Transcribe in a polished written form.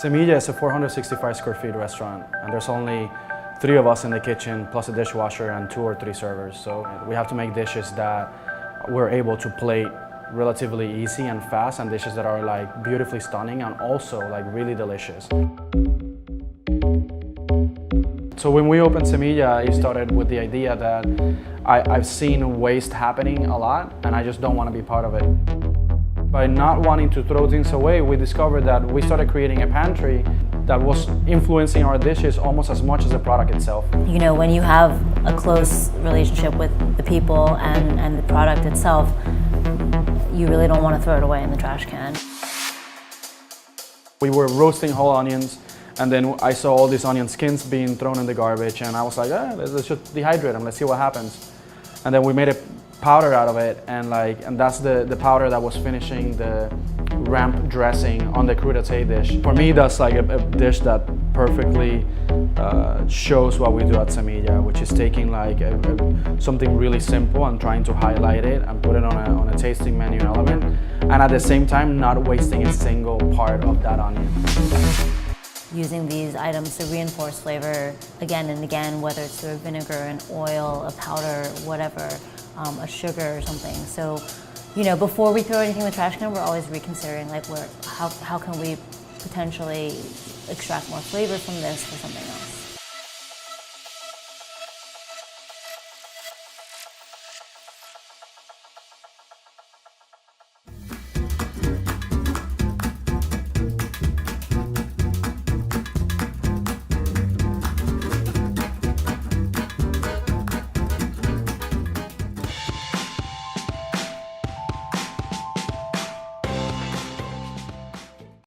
Semilla is a 465 square feet restaurant, and there's only 3 of us in the kitchen, plus a dishwasher and 2 or 3 servers. So we have to make dishes that we're able to plate relatively easy and fast, and dishes that are like beautifully stunning and also like really delicious. So when we opened Semilla, it started with the idea that I've seen waste happening a lot, and I just don't want to be part of it. By not wanting to throw things away, we discovered that we started creating a pantry that was influencing our dishes almost as much as the product itself. You know, when you have a close relationship with the people and the product itself, you really don't want to throw it away in the trash can. We were roasting whole onions, and then I saw all these onion skins being thrown in the garbage, and I was like, let's just dehydrate them, let's see what happens. And then we made a powder out of it, and that's the powder that was finishing the ramp dressing on the crudité dish. For me, that's like a dish that perfectly shows what we do at Semilla, which is taking like something really simple and trying to highlight it and put it on a tasting menu element, and at the same time not wasting a single part of that onion. Using these items to reinforce flavor again and again, whether it's through a vinegar, an oil, a powder, whatever, a sugar or something. So, you know, before we throw anything in the trash can, we're always reconsidering like how can we potentially extract more flavor from this for something else.